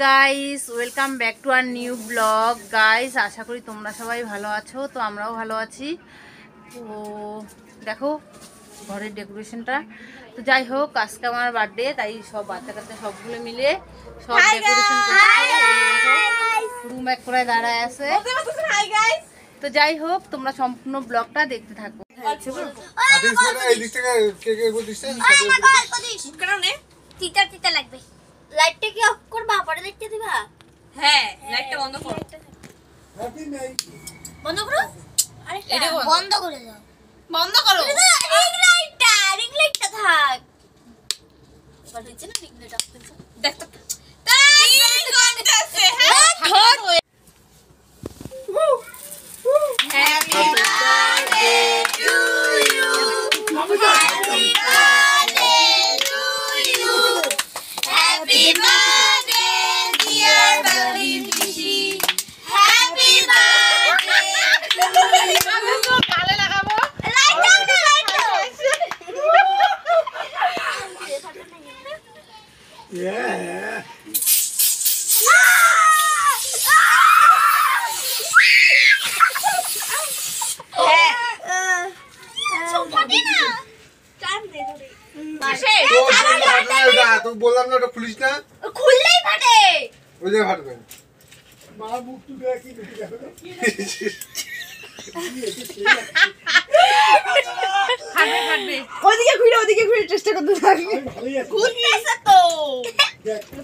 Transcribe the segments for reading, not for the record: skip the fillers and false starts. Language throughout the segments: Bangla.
Guys, welcome back to our new blog. Guys, আশা করি তোমরা সবাই ভালো আছো। তো আমরাও ভালো আছি। তো দেখো ঘরের ডেকোরেশনটা। তো যাই হোক, আজকে আমার বার্থডে, তাই সব বাচ্চা কাচ্চা সবগুলো মিলে সব ডেকোরেশন করছে। রুম এক করে দাঁড়ায় আছে। তো যাই হোক, তোমরা সম্পূর্ণ ব্লগটা দেখতে থাকো। লাইটটা কি অফ করবা? পরে দেখতে দিবা? হ্যাঁ, লাইটটা বন্ধ করো। বন্ধ করো। আরে বন্ধ করে দাও। বন্ধ করো। রিং লাইটটা থাক। বল হচ্ছে না রিং লাইট অফ করছো। দেখ তো। কি করতেছে? হ্যাঁ, ধর। Happy birthday to you. Happy birthday to you. Happy birthday dear Babli পিসি। Happy birthday. কালে লাগাবো। বললাম না ওটা খুলিস না, খুললেই ফাটে। ওই যে ফাটবে। ওদিকে ঘুরে চেষ্টা করতে থাকি। খুলতেছে তো।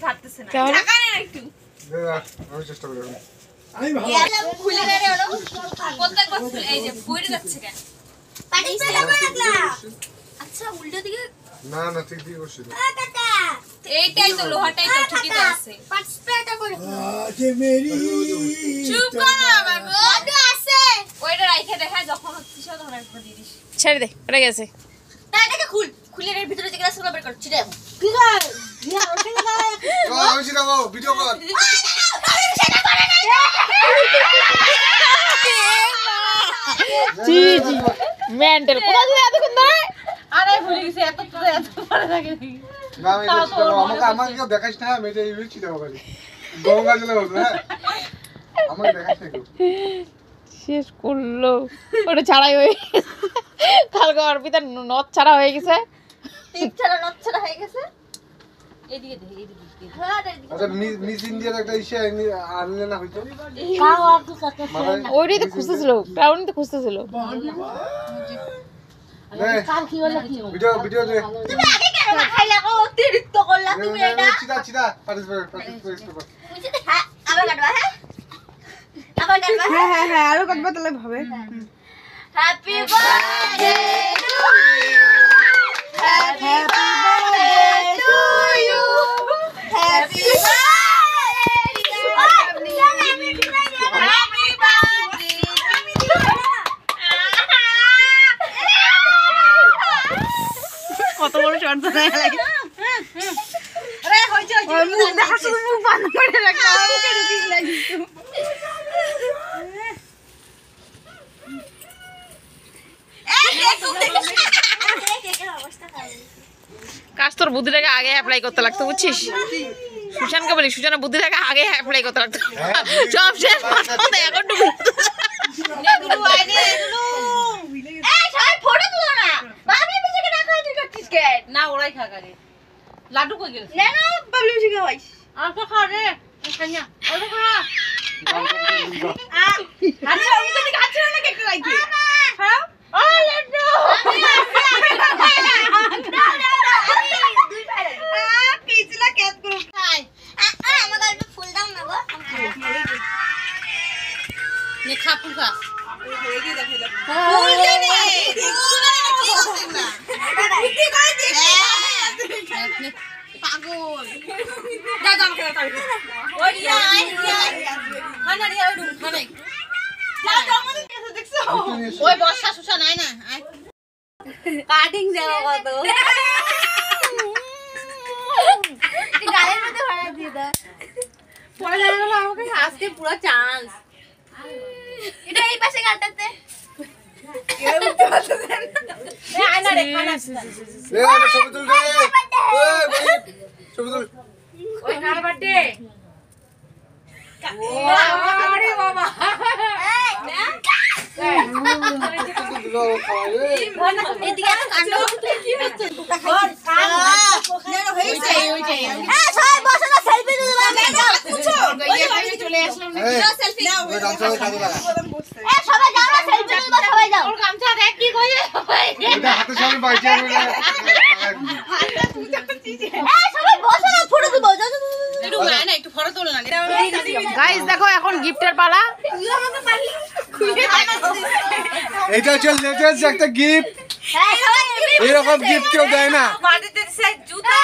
ফাটতেছে না। টাকা নেই একটু। আমি চেষ্টা করি। খুলে দে রে ওরা। প্রত্যেকবার খুলে এই যে বইরে যাচ্ছে কেন? পাটি পেটা করে রাখলা। আচ্ছা উল্টো দিকে না না ঠিক দিয়ে করছি তো। কাটা। এইটাই তো লোহাটাই তো ঠিকই তো আছে। পাটি পেটা করে। চুপ কর না বাবু। ওটা আছে। ওইটা রাইখে দেখা যখন হচ্ছে তখন একবার দিয়ে দিস। ছেড়ে দে, পড়ে গেছে। এটাকে খুল। খুলে এর ভিতরে যে গ্লাসগুলো বের কর। ছিড়ে দাও। কি কর? দিয়া ওটা না। আমি ছিলাম, ভিডিও কর। জি জি মেন্টাল কোথা থেকে এতক্ষণ ধরে? আরে ভুলে গেছি এত পরে থাকে। না আমি আমাকে কেউ দেখাইস না, আমি এটা ইউজ ছিলাম ওখানে। গঙ্গা জলে বলতো, হ্যাঁ আমাকে দেখাইস না কেউ। শেষ করলো ওটা ছাড়াই হয়ে কালকে অর্পিতার নথ ছাড়া হয়ে গেছে। টিপ ছাড়া নট ছাড়া হয়ে গেছে। এদিকে দে এদিকে। হ্যাঁ আচ্ছা মিস ইন্ডিয়ার একটা ইসে আনলে না হইতো। কাও আর তো কাছে ওইটাই তো খুঁজতেছিল, টাউন তো খুঁজতেছিল। কাল কি হলো কি? ভিডিও দে। তুমি আগে কেন না খাইলা? ও অতিরিক্ত করলা তুমি এটা। চিদা পার্টিসিপেট কর। হ্যাঁ আবার কাটবা। হ্যাঁ আবার কাটবা। হ্যাঁ আরো কাটবা তাহলে হবে। Happy birthday to you. Happy birthday to you. Happy কত বড় শর্ট ধরে লাগে। আরে হইছে মুখ দেখা শুধু মুখ বন্ধ করে রাখা মুখে ঢুকিয়ে লাগিস তো। কাজ তোর বুদ্ধিটাকে আগে অ্যাপ্লাই করতে লাগতো, বুঝছিস? সুশানকে বলি, সুশানের বুদ্ধিটাকে আগে অ্যাপ্লাই করতে লাগতো। সব শেষ কথা এখন টুকু ফটো তুলো না। বাবলি পিছনে না খাই তুই করছিস কে? না ওরাই খা আগে। লাড্ডু কই গেল? না না বাবলি পিছনে খাইস। আর তো খা রে। খাইয়া। আর খা। আচ্ছা আমি তো কাছে না কেক লাইকি। হ্যাঁ? ও লাড্ডু। পিছলা কেক করু খাই। আমার গালে ফুল দাও না গো। নে খা ফুল খা। ফুল দে নে। পাগল। দাদা আমাকে দাও। ওই রিয়া আই রিয়া। খানা রিয়া ওই রুম খানাই। দাদা আমাদের কাছে দেখছো? ওই বর্ষা সুষা নাই না। কাটিং দেওয়া কত? গালের মধ্যে ভরা দিয়ে দাও। পরে জানা গেল আমাকে আজকে পুরো চান্স। এটা এই পাশে গালটাতে। আয়না রে খানা। ছবি তুল রে। ছবি তুল। ওই কার বার্থডে? আরে বাবা এদিকে এত কাণ্ড কি হচ্ছে সবাই বসে না সেলফি তুলবে চলে আসলাম সেলফি হাতে সবাই যাও না সেলফি তুলবে সবাই যাও ওর গামছা দেখ কি কইছে সামনে বাইচে সবাই বসে না ফটো দিব একটু গায় না একটু ফটো তোল না গাইস দেখো এখন গিফটের পালা এটা হচ্ছে লেটেস্ট একটা গিফট এরকম গিফট কেউ দেয় না বাড়িতে সেই জুতা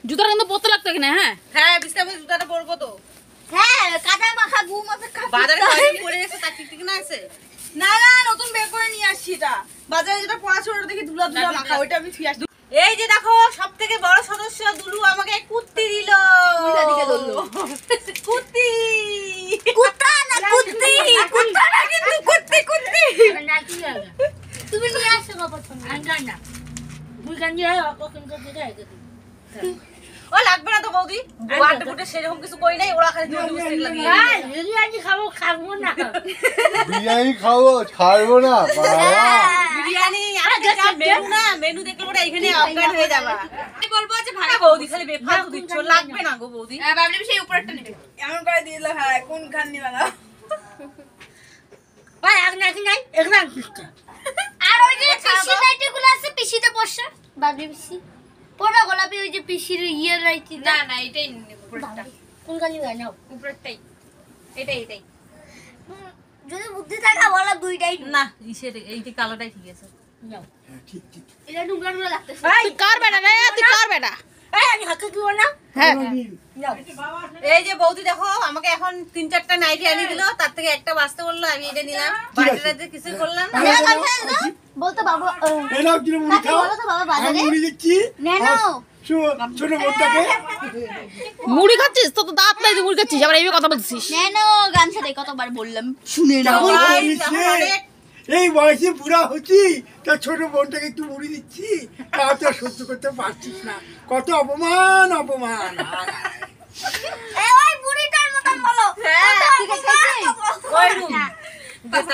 জুতাটা কিন্তু পরতে লাগতো কিনা হ্যাঁ হ্যাঁ বিস্তারিত জুতাটা পরবো তো বাজারে কয়দিন পরে এসে তার ঠিক না আছে না নতুন বের করে নিয়ে আসছি এটা বাজারে যেটা পড়া ছিল ওটা দেখি দুলা দুলা মাখা ওইটা আমি থুই আসছি এই যে দেখো সবথেকে বড় সদস্য দুলু আমাকে কুত্তি দিল দিকে ধরলো কুত্তি তুমি নিয়ে আসো ও লাগবে না তো বৌদি ওয়ার্ড বুটে সেরকম কিছু কই নাই ওরা খালি দুলু মিস্টেক লাগিয়ে বিরিয়ানি খাবো ছাড়বো না বাবা বিরিয়ানি মেনু না মেনু দেখলে ওরা এখানে অজ্ঞান হয়ে যাবে আমি বলবো যে ভাই বৌদি খালি বেফালতু দিচ্ছ লাগবে না গো বৌদি ভাবলাম সেই উপরটা নেবে এমন করে দিয়ে দিল হ্যাঁ কোন খান নিবা না আর ওই যে পিসি লাইটগুলো আছে পিসিতে বসে বাবলি পিসি পড়া গোলাপি ওই যে পিসির ইয়ে লাইটি না না এটাই উপরটা কোন গালি গায় নাও উপরটাই এটাই যদি বুদ্ধি থাকে বলা দুইটাই না ইসের এইটি কালোটাই ঠিক আছে নাও এটা ডুবলা ডুবলা লাগতেছে তুই কার বেটা রে তুই কার বেটা এই আমি হাতে দিব না হ্যাঁ এই যে বৌদি দেখো আমাকে এখন 3-4টা নাইটি আনি দিল তার থেকে একটা বাঁচতে বললো আমি এটা নিলাম বাড়িতে কিছু করলাম না বলতো বাবা এনাও কি মুড়ি কাকে খাও বলো তো বাবা বাজারে মুড়ি দিচ্ছি নেনো ছোট বোনটাকে মুড়ি খাচ্ছিস তো তো দাঁত নাই তুই মুড়ি খাচ্ছিস আবার এইভাবে কথা বলছিস নেনো গামছা দেই কতবার বললাম শুনে না এই বয়সে বুড়া হচ্ছি তা ছোট বোনটাকে একটু মুড়ি দিচ্ছি তাও তো সহ্য করতে পারছিস না কত অপমান অপমান এই ওই বুড়িটার মতন বলো ঠিক আছে ওই রুম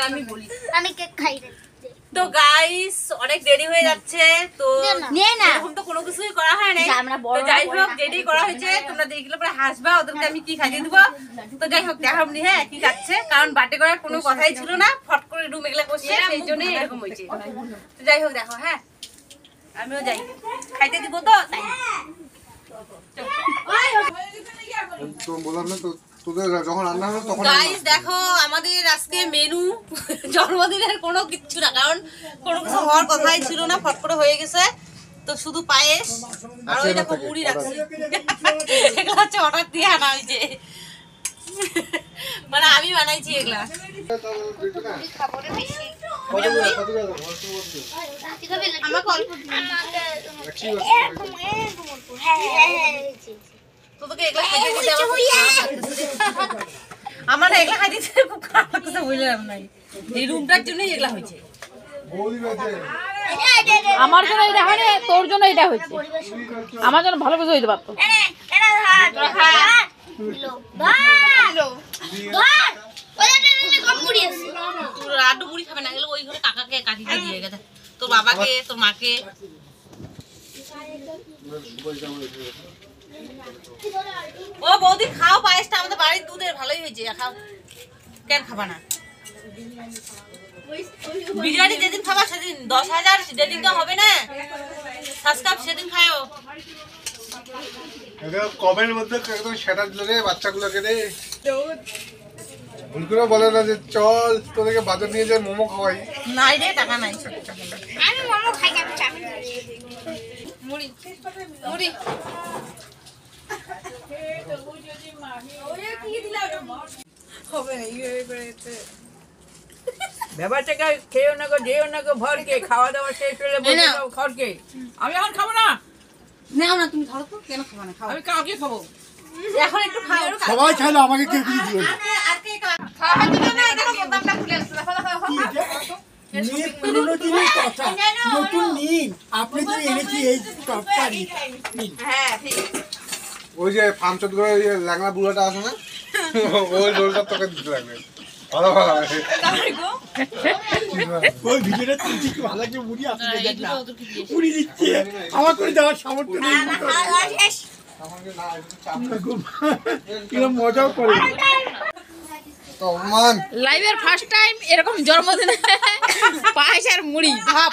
আমি বলি আমি কেক খাই রে তো গাইস অনেক দেরি হয়ে যাচ্ছে তো নে না এরকম তো কোনো কিছুই করা হয় না যা আমরা বড় তো যাই হোক যেটাই করা হয়েছে তোমরা দেখলে পরে হাসবা ওদেরকে আমি কি খাইয়ে দিব তো যাই হোক দেখাবনি হ্যাঁ কি খাচ্ছে কারণ বার্থডে করার কোনো কথাই ছিল না ফট করে রুম এগুলা করছে সেই জন্যই এরকম হয়েছে তো যাই হোক দেখো হ্যাঁ আমিও যাই খাইতে দিব তো তাই তো বললাম না তো তোদের যখন রান্না হলো তখন গাইস দেখো আমাদের আজকে মেনু জন্মদিনের কোনো কিচ্ছু না কারণ কোনো কিছু হওয়ার কথাই ছিল না ফট করে হয়ে গেছে তো শুধু পায়েস আর ওই দেখো মুড়ি রাখছি এগুলো হচ্ছে অর্ডার দিয়ে আনা হয়েছে মানে আমি বানাইছি এগুলা আমাকে অল্প তো তোকে এগুলা খাইতে দিতে আমার না এগুলা খাইতে দিতে খুব খারাপ লাগতেছে বুঝলাম নাই এই রুমটার জন্যই এগুলা হয়েছে বৌদি বেঁচে আমার জন্য এটা হয় না তোর জন্য এটা হয়েছে আমার জন্য ভালো কিছু হইতে পারতো তোর লাড্ডু মুড়ি খাবে না গেলে ওই ঘরে কাকাকে কাকিকে দিয়ে গেছে তোর বাবাকে তোর মাকে ও বৌদি খাও পায়েসটা আমাদের বাড়ির দুধের ভালোই হয়েছে খাও কেন খাবা না বিরিয়ানি যেদিন খাবা সেদিন 10,000 যেদিন তো হবে না সাবস্ক্রাইব সেদিন খাও কমের মধ্যে একদম সেটা দিল রে বাচ্চাগুলোকে রে ভুল করে বলে না যে চল তোদেরকে বাজার নিয়ে যাই মোমো খাওয়াই নাই রে টাকা নাই আমি মোমো খাই না আমি মুড়ি মুড়ি হবে না ইয়ে করেছে ব্যাপারটাকে খেয়েও না গো যেও না গো ভরকে খাওয়া দাওয়া শেষ হলে বসে যাও খড়কে আমি এখন খাবো না নাও না তুমি ধরো তো কেন খাবা না খাও আমি কাউকে খাবো এখন একটু খাও সবাই খাইলো আমাকে কেউ কিছু দিল না আর কে কি এটা? মেয়ে পুরোনো দিনের কথা, নতুন নিন। আপনি যে এনেছি এই তরকারি নিন। ওই যে ফার্মচট করে ল্যাংলা বুড়োটা আছে না, ওই রোলটা তোকে দিতে লাগবে। ভালো ভালো ওই ভিডিওটা তুলছি কি ভালো লাগছে, মুড়ি আপনি দেখ না, মুড়ি দিচ্ছে আমার করে দেওয়ার সামর্থ্য নেই। কিরকম মজাও করে। তো অপমান। লাইভের ফার্স্ট টাইম এরকম জন্মদিনে পায়েস আর মুড়ি ভাব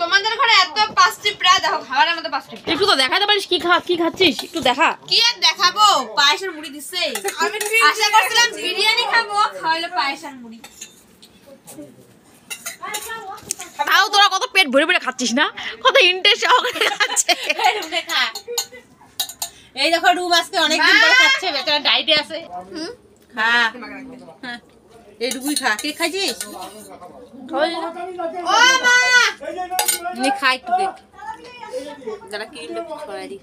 তোমাদের ঘরে এত পাঁচটি প্রায় দেখো, খাবারের মধ্যে পাঁচটি। একটু তো দেখাতে পারিস কি খাচ্ছিস, একটু দেখা। কি আর দেখাবো, পায়েসের মুড়ি দিচ্ছে। আমি আশা করছিলাম বিরিয়ানি খাবো, খাওয়াইলো পায়েস আর মুড়ি। তাও তোরা কত পেট ভরে ভরে খাচ্ছিস না, কত ইন্টারেস্ট সহকারে খাচ্ছে। এই দেখো রুম আজকে অনেকদিন পরে খাচ্ছে, বেচারা ডাইটে আছে। খা হ্যাঁ, এইটুকুই খা। কে খাইছিস? ও মা, নি খা একটু দেখ, যারা কিনলে ছড়াই দি।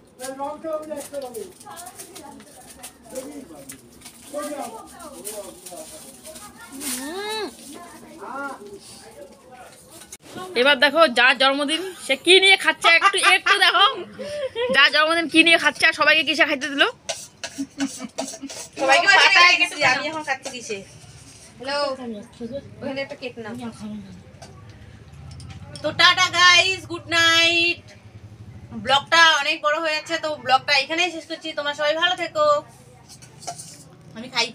এবার দেখো যার জন্মদিন সে কি নিয়ে খাচ্ছে, একটু একটু দেখো যার জন্মদিন কি নিয়ে খাচ্ছে আর সবাইকে কিসে খাইতে দিল। সবাইকে পাতায় গেছি, আমি এখন খাচ্ছি কিসে। হ্যালো, ওখানে একটা কেক নাও। তো টাটা গাইস, গুড নাইট। ব্লগটা অনেক বড় হয়ে যাচ্ছে, তো ব্লগটা এখানেই শেষ করছি। তোমরা সবাই ভালো থেকো। আমি খাই।